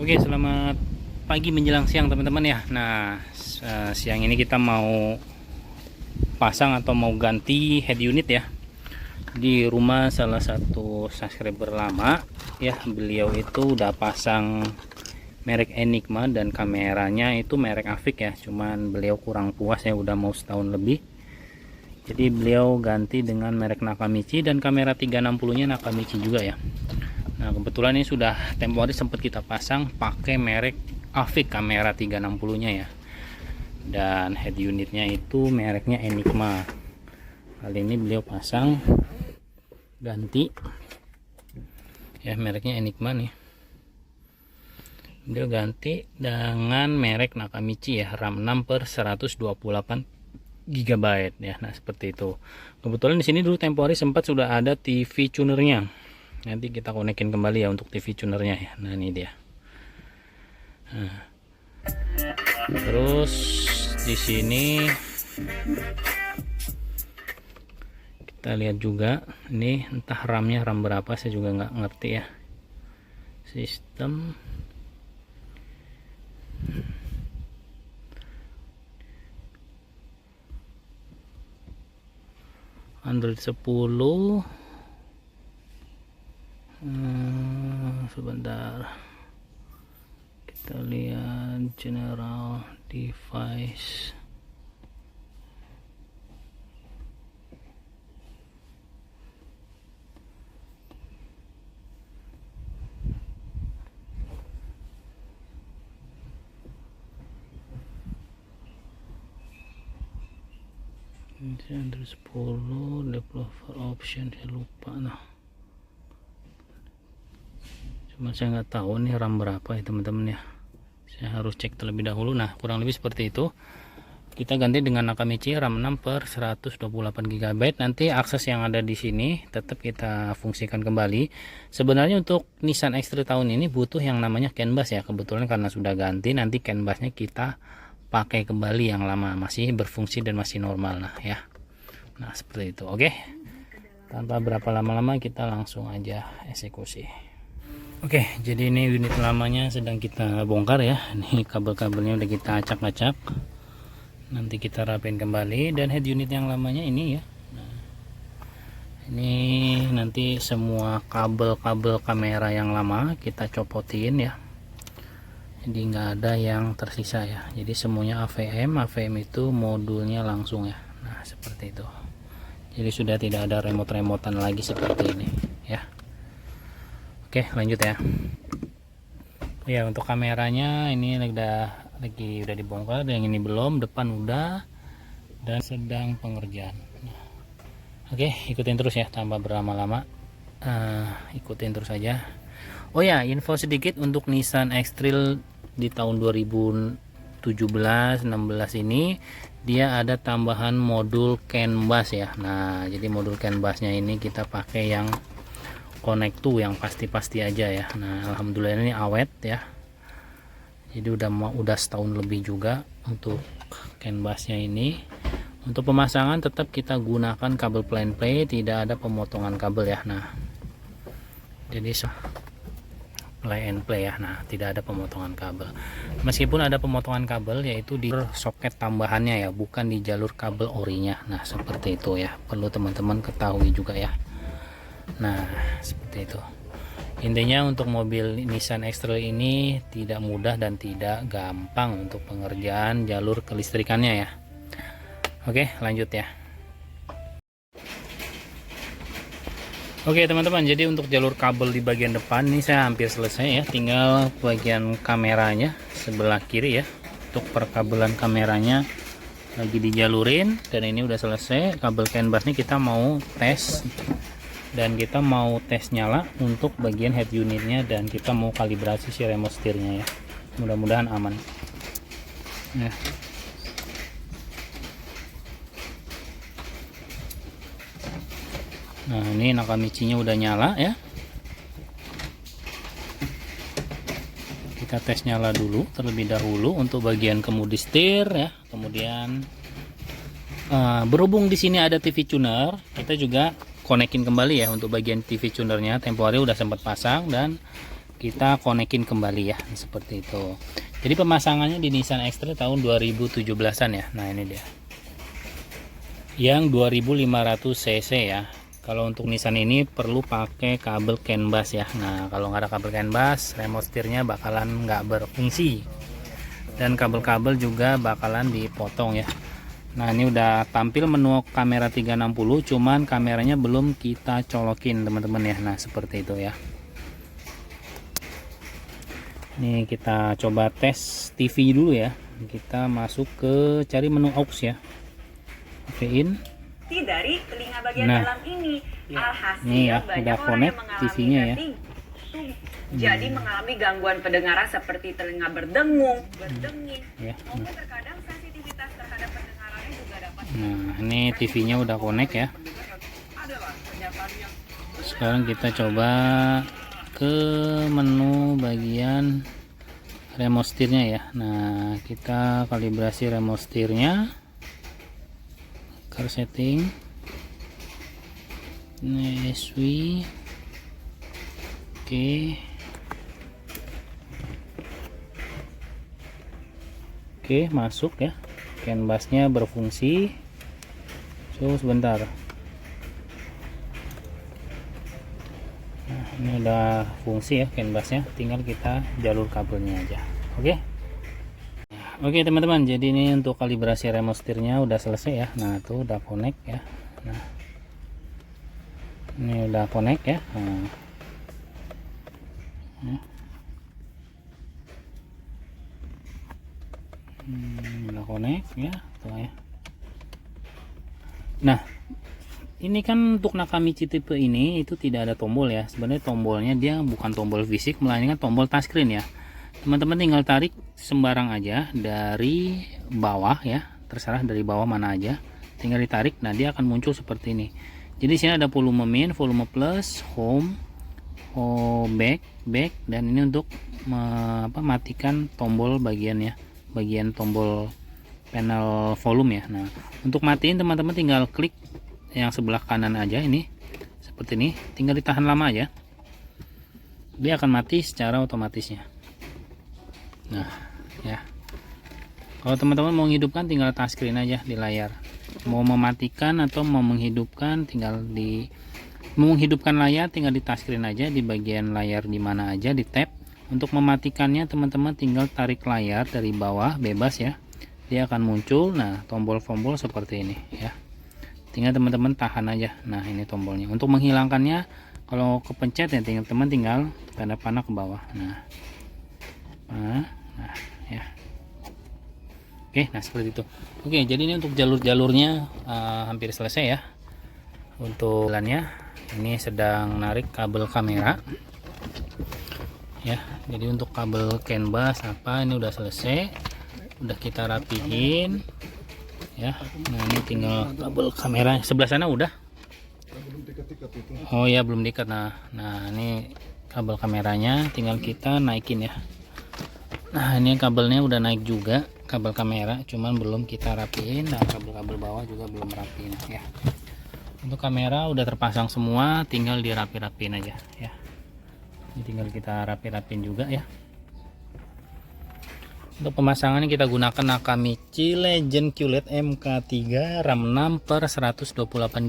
Oke, selamat pagi menjelang siang teman-teman ya. Nah, siang ini kita mau pasang atau mau ganti head unit ya. Di rumah salah satu subscriber lama ya, beliau itu udah pasang merek Enigma dan kameranya itu merek Afik ya. Cuman beliau kurang puas ya, udah mau setahun lebih. Jadi beliau ganti dengan merek Nakamichi dan kamera 360-nya Nakamichi juga ya. Nah, kebetulan ini sudah tempo hari sempat kita pasang pakai merek Afik kamera 360-nya ya. Dan head unitnya itu mereknya Enigma. Kali ini beliau pasang ganti ya, mereknya Enigma nih. Beliau ganti dengan merek Nakamichi ya, RAM 6 per 128 GB ya. Nah, seperti itu. Kebetulan di sini dulu tempo hari sempat sudah ada TV tunernya. Nanti kita konekin kembali ya untuk TV tunernya ya. Nah, ini dia. Nah, terus di sini kita lihat juga ini entah RAM-nya RAM berapa, saya juga nggak ngerti ya. Sistem Android 10. Sebentar, kita lihat general device. Android 10 developer option, saya lupa nah. Cuma saya nggak tahu nih RAM berapa ya teman-teman ya, saya harus cek terlebih dahulu. Nah, kurang lebih seperti itu. Kita ganti dengan Nakamichi RAM 6 per 128 GB. Nanti akses yang ada di sini tetap kita fungsikan kembali. Sebenarnya untuk Nissan X-Trail tahun ini butuh yang namanya CAN bus ya. Kebetulan karena sudah ganti, nanti CAN busnya kita pakai kembali yang lama, masih berfungsi dan masih normal nah ya. Nah, seperti itu. Oke, tanpa berapa lama-lama kita langsung aja eksekusi. Oke, jadi ini unit lamanya sedang kita bongkar ya. Ini kabel-kabelnya udah kita acak-acak. Nanti kita rapin kembali. Dan head unit yang lamanya ini ya. Nah, ini nanti semua kabel-kabel kamera yang lama kita copotin ya. Jadi nggak ada yang tersisa ya. Jadi semuanya AVM. AVM itu modulnya langsung ya. Nah, seperti itu. Jadi sudah tidak ada remote-remotan lagi seperti ini ya. Oke, lanjut ya. Ya, untuk kameranya ini udah dibongkar, yang ini belum, depan udah, dan sedang pengerjaan. Oke, ikutin terus ya tanpa berlama-lama. Ikutin terus aja. Oh ya, info sedikit untuk Nissan X-Trail di tahun 2017-16 ini dia ada tambahan modul CAN bus ya. Nah, jadi modul CAN busnya ini kita pakai yang Connect 2 yang pasti-pasti aja ya. Nah, alhamdulillah ini awet ya. Jadi udah setahun lebih juga untuk CAN busnya ini. Untuk pemasangan tetap kita gunakan kabel plain play, tidak ada pemotongan kabel ya. Nah, jadi play and play ya. Nah, tidak ada pemotongan kabel. Meskipun ada pemotongan kabel yaitu di soket tambahannya ya, bukan di jalur kabel orinya. Nah, seperti itu ya. Perlu teman-teman ketahui juga ya. Nah, seperti itu. Intinya untuk mobil Nissan X-Trail ini tidak mudah dan tidak gampang untuk pengerjaan jalur kelistrikannya ya. Oke, lanjut ya. Oke teman-teman, jadi untuk jalur kabel di bagian depan ini saya hampir selesai ya. Tinggal bagian kameranya sebelah kiri ya. Untuk perkabelan kameranya lagi dijalurin dan ini udah selesai. Kabel CAN bus ini kita mau tes. Dan kita mau tes nyala untuk bagian head unitnya, dan kita mau kalibrasi si remote setirnya ya. Mudah-mudahan aman ya. Nah, ini Nakamichi nya udah nyala ya. Kita tes nyala dulu terlebih dahulu untuk bagian kemudi setir ya. Kemudian berhubung di sini ada TV tuner, kita juga konekin kembali ya untuk bagian TV tunernya. Tempo hari udah sempat pasang dan kita konekin kembali ya, seperti itu. Jadi pemasangannya di Nissan X-Trail tahun 2017an ya. Nah ini dia yang 2500 cc ya. Kalau untuk Nissan ini perlu pakai kabel CAN bus ya. Nah kalau nggak ada kabel CAN bus, remote setirnya bakalan nggak berfungsi, dan kabel-kabel juga bakalan dipotong ya. Nah ini udah tampil menu kamera 360, cuman kameranya belum kita colokin teman-teman ya. Nah seperti itu ya. Ini kita coba tes TV dulu ya. Kita masuk ke cari menu aux ya. Oke in. Dari telinga bagian dalam ini. Alhasil Ini ya, banyak udah orang connect yang mengalami TV-nya ya. Jadi mengalami gangguan pendengaran seperti telinga berdengung, berdenging, Ya. maupun terkadang sensitivitas terhadap pendengarannya juga dapat. Nah, ini TV-nya udah connect ya. Sekarang kita coba ke menu bagian remote setirnya ya. Nah, kita kalibrasi remote setirnya. Car setting. Nah, SW. Oke. Oke, masuk ya. CAN busnya berfungsi. So, sebentar. Nah, ini udah fungsi ya CAN busnya, tinggal kita jalur kabelnya aja. Oke. Oke teman-teman, jadi ini untuk kalibrasi remote setirnya udah selesai ya. Nah tuh udah connect ya. Nah ini udah connect ya. Nah. Udah connect ya, tuh ya. Nah ini kan untuk Nakamichi tipe ini itu tidak ada tombol ya. Sebenarnya tombolnya dia bukan tombol fisik, melainkan tombol touchscreen ya. Teman-teman tinggal tarik sembarang aja dari bawah ya, terserah dari bawah mana aja, tinggal ditarik. Nah dia akan muncul seperti ini. Jadi sini ada volume min, volume plus, home, back, dan ini untuk matikan tombol bagian ya, bagian tombol panel volume ya. Nah untuk matiin teman-teman tinggal klik yang sebelah kanan aja ini, seperti ini, tinggal ditahan lama aja, dia akan mati secara otomatisnya. Nah ya, kalau teman-teman mau menghidupkan tinggal touchscreen aja di layar, mau mematikan atau mau menghidupkan tinggal menghidupkan layar tinggal di touchscreen aja, di bagian layar di mana aja di tab. Untuk mematikannya teman-teman tinggal tarik layar dari bawah bebas ya, dia akan muncul. Nah tombol-tombol seperti ini ya, tinggal teman-teman tahan aja. Nah ini tombolnya. Untuk menghilangkannya kalau kepencet ya tinggal tanda panah ke bawah. Nah ya. Oke, nah seperti itu. Oke, jadi ini untuk jalur-jalurnya hampir selesai ya. Untuk jalannya ini sedang narik kabel kamera ya. Jadi untuk kabel CAN bus ini udah selesai, udah kita rapihin ya. Nah ini tinggal kabel kamera sebelah sana udah. Oh ya belum diikat. Nah ini kabel kameranya tinggal kita naikin ya. Nah ini kabelnya udah naik juga, kabel kamera, cuman belum kita rapiin, dan kabel-kabel bawah juga belum rapiin ya. Untuk kamera udah terpasang semua, tinggal dirapi-rapiin aja ya. Ini tinggal kita rapi-rapiin juga ya. Untuk pemasangannya kita gunakan Nakamichi Legend QLED MK3 RAM 6 per 128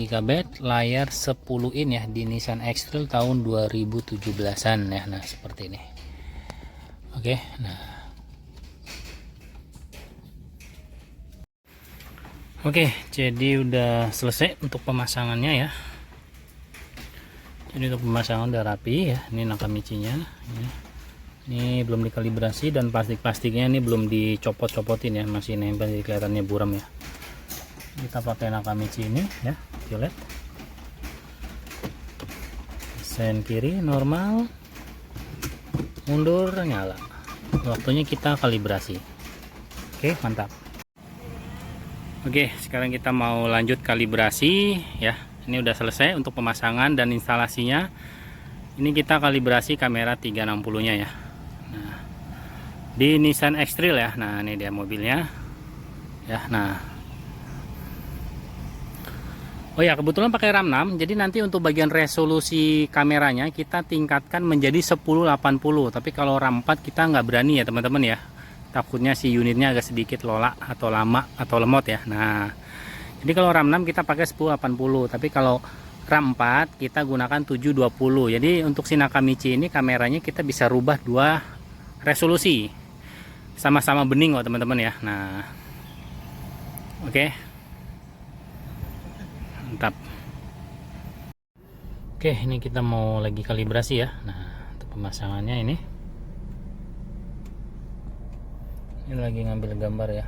GB, layar 10 in ya, di Nissan X-Trail tahun 2017an ya. Nah seperti ini. Oke, nah oke, jadi udah selesai untuk pemasangannya ya. Jadi untuk pemasangan udah rapi ya. Ini Nakamichi-nya. Ini belum dikalibrasi, dan plastik-plastiknya ini belum dicopot-copotin ya, masih nempel, jadi kelihatannya buram ya. Kita pakai Nakamichi ini ya, QLED. Sen kiri normal, mundur nyala. Waktunya kita kalibrasi. Oke, mantap. Oke, sekarang kita mau lanjut kalibrasi ya. Ini udah selesai untuk pemasangan dan instalasinya. Ini kita kalibrasi kamera 360 nya ya. Nah, di Nissan X-Trail ya. Nah ini dia mobilnya ya. Nah Oh ya, kebetulan pakai RAM 6. Jadi nanti untuk bagian resolusi kameranya kita tingkatkan menjadi 1080. Tapi kalau RAM 4 kita nggak berani ya teman-teman ya. Takutnya si unitnya agak sedikit lola atau lama atau lemot ya. Nah, jadi kalau RAM 6 kita pakai 1080. Tapi kalau RAM 4 kita gunakan 720. Jadi untuk si Nakamichi ini kameranya kita bisa rubah dua resolusi. Sama-sama bening kok teman-teman ya. Nah, oke. Mantap. Oke, ini kita mau lagi kalibrasi ya. Nah, untuk pemasangannya ini lagi ngambil gambar ya.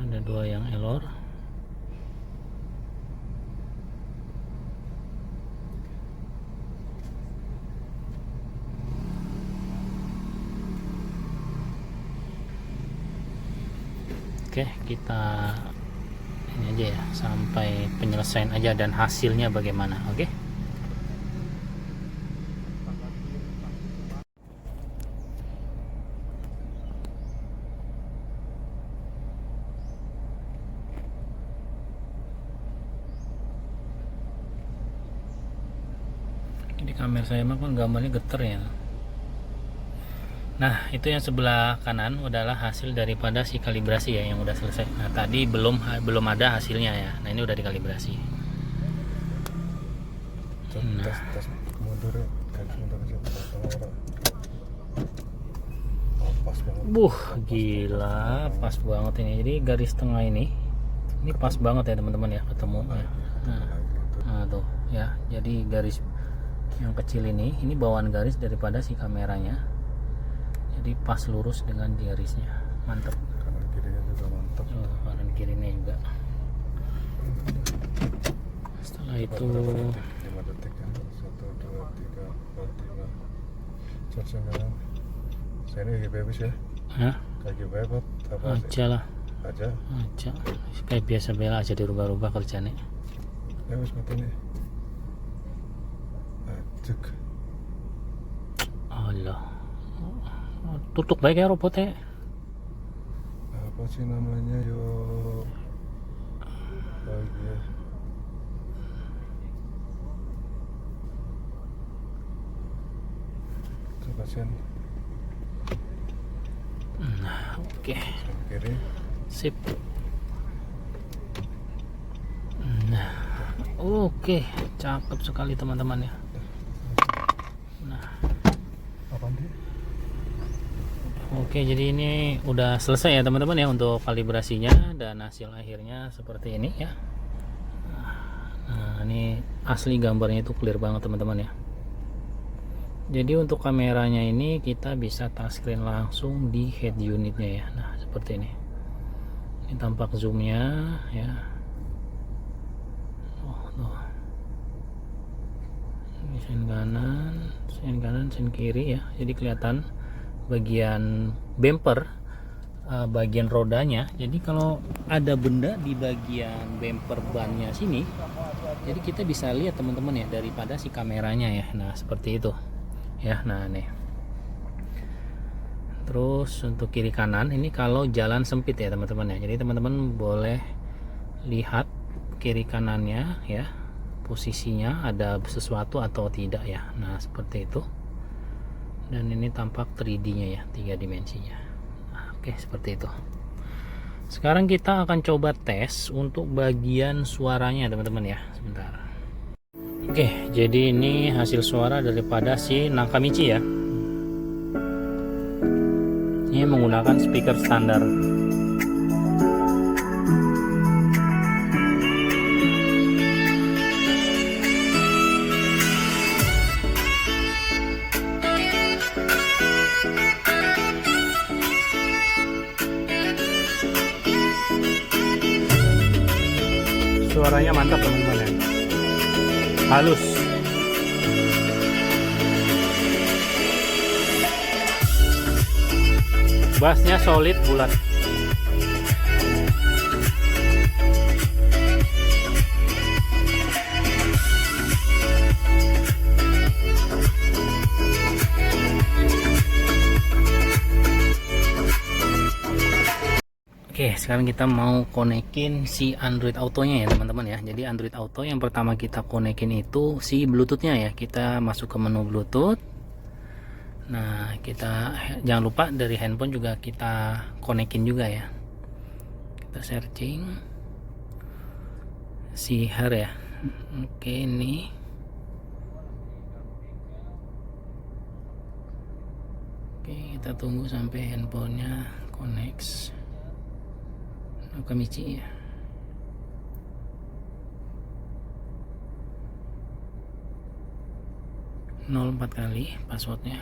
Ada dua yang error. Oke, kita ini aja ya, sampai penyelesaian aja dan hasilnya bagaimana. Oke. Di kamera saya mah kan gambarnya geter ya. Nah, itu yang sebelah kanan adalah hasil daripada si kalibrasi ya yang udah selesai. Nah, tadi belum ada hasilnya ya. Nah, ini udah dikalibrasi. Tes mundur ya. Pas banget. Gila, pas banget ini. Jadi garis tengah ini pas banget ya teman-teman ya, ketemu ya. Nah, tuh ya. Jadi garis yang kecil ini bawaan garis daripada si kameranya. Jadi pas lurus dengan garisnya. Mantap. Kanan kirinya juga mantap. Kanan kirinya juga. Setelah itu 5 detik ya. 1 2 3 4 5. Charge yang kanan. Saya ini kayak bebas ya. Hah? Kayak bebas apa Aja lah. Aja. Kayak biasa bela aja dirubah-rubah kerjanya. Ya wis mati nih. Cek. Allah. Tutup baik ya robotnya. Apa sih namanya yo? Bahagia. Coba sen. Nah, oke. Kiri. Sip. Nah, oke. Cakep sekali teman-teman ya. Apaan dia? Oke, jadi ini udah selesai ya teman-teman ya untuk kalibrasinya dan hasil akhirnya seperti ini ya. Nah, ini asli gambarnya itu clear banget teman-teman ya. Jadi untuk kameranya ini kita bisa touchscreen langsung di head unitnya ya. Nah, seperti ini. Ini tampak zoomnya ya. Tuh. Ini sen kanan, sen kiri ya. Jadi kelihatan bagian bumper, bagian rodanya. Jadi kalau ada benda di bagian bumper bannya sini, jadi kita bisa lihat teman-teman ya daripada si kameranya ya. Nah, seperti itu ya. Nah, nih. Terus untuk kiri kanan ini kalau jalan sempit ya teman-teman ya. Jadi teman-teman boleh lihat kiri kanannya ya, posisinya ada sesuatu atau tidak ya. Nah, seperti itu. Dan ini tampak 3D-nya ya, 3 dimensinya. Nah, oke, seperti itu. Sekarang kita akan coba tes untuk bagian suaranya teman-teman ya. Sebentar. Oke, jadi ini hasil suara daripada si Nakamichi ya. Ini menggunakan speaker standar. Suaranya mantap teman-teman ya, halus. Bassnya solid bulat. Oke, sekarang kita mau konekin si Android Auto-nya ya teman-teman ya. Jadi Android Auto yang pertama kita konekin itu si Bluetooth-nya ya. Kita masuk ke menu Bluetooth. Nah, kita jangan lupa dari handphone juga kita konekin juga ya. Kita searching si Her ya. Oke, ini oke, kita tunggu sampai handphonenya connect. Nakamichi ya. Nol 4 kali passwordnya.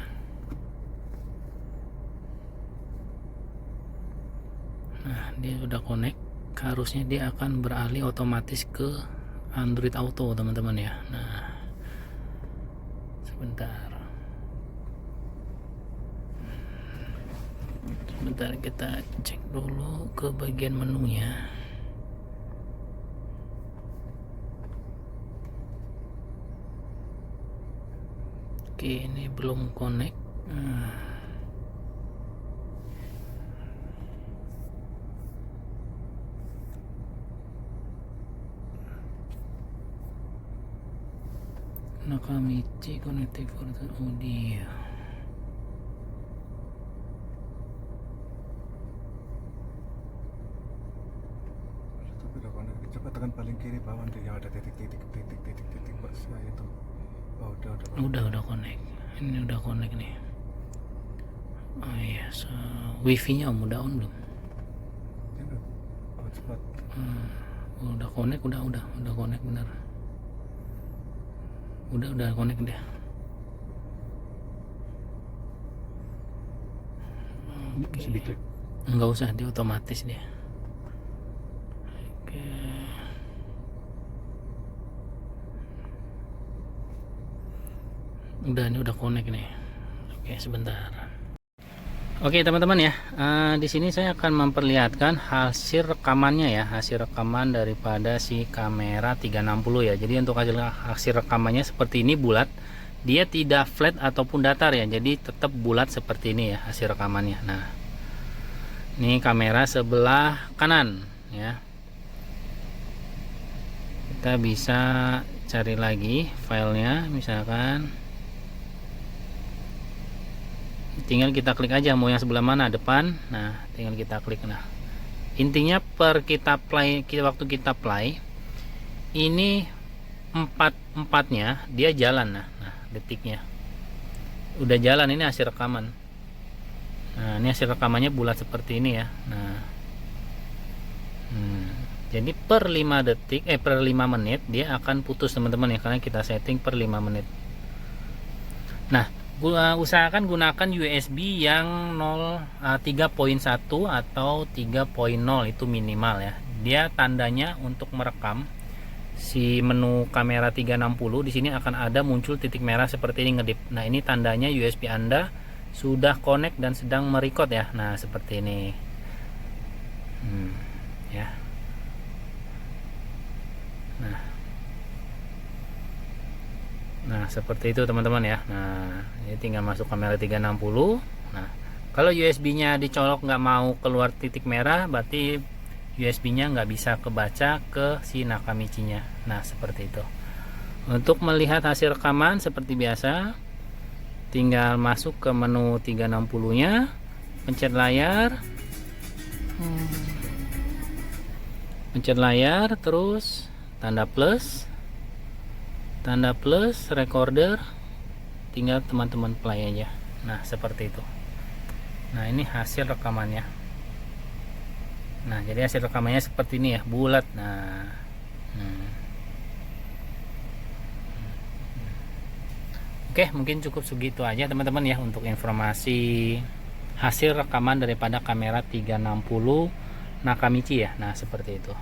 Nah, dia sudah connect. Harusnya dia akan beralih otomatis ke Android Auto teman-teman ya. Nah, sebentar kita cek dulu ke bagian menunya. Oke, ini belum connect. Nakamichi connected for the audio. Coba tekan paling kiri bawah nanti yang ada titik Pak. Nah, itu. Oh, Udah connect. Ini udah connect nih. Oh iya, so, wifi-nya udah on belum? Oh, cepat. Udah connect, udah connect bener. Udah connect deh. Bisa diklik. Enggak usah, dia otomatis dia. Oke. Ini udah connect nih. Oke, sebentar. Oke teman-teman ya, di sini saya akan memperlihatkan hasil rekamannya ya, hasil rekaman daripada si kamera 360 ya. Jadi untuk hasil rekamannya seperti ini, bulat, dia tidak flat ataupun datar ya, jadi tetap bulat seperti ini ya hasil rekamannya. Nah, ini kamera sebelah kanan ya. Kita bisa cari lagi filenya, misalkan tinggal kita klik aja mau yang sebelah mana, depan. Nah, tinggal kita klik. Nah, intinya waktu kita play ini empatnya dia jalan. Nah, detiknya udah jalan, ini hasil rekaman. Nah, ini hasil rekamannya bulat seperti ini ya. Nah, jadi per 5 detik per 5 menit dia akan putus teman-teman ya, karena kita setting per 5 menit. Nah, usahakan gunakan USB yang 3.1 atau 3.0 itu minimal ya. Dia tandanya untuk merekam si menu kamera 360 di sini akan ada muncul titik merah seperti ini ngedip. Nah, ini tandanya USB Anda sudah connect dan sedang merecord ya. Nah, seperti ini. Ya. Nah, seperti itu teman-teman ya. Nah, ini tinggal masuk kamera 360. Nah, kalau USB-nya dicolok nggak mau keluar titik merah, berarti USB-nya nggak bisa kebaca ke si Nakamichi-nya. Nah, seperti itu. Untuk melihat hasil rekaman seperti biasa, tinggal masuk ke menu 360-nya, pencet layar, terus tanda plus recorder, tinggal teman-teman play aja. Nah, seperti itu. Nah, ini hasil rekamannya. Nah, jadi hasil rekamannya seperti ini ya, bulat. Nah, oke, mungkin cukup segitu aja teman-teman ya untuk informasi hasil rekaman daripada kamera 360 Nakamichi ya. Nah, seperti itu.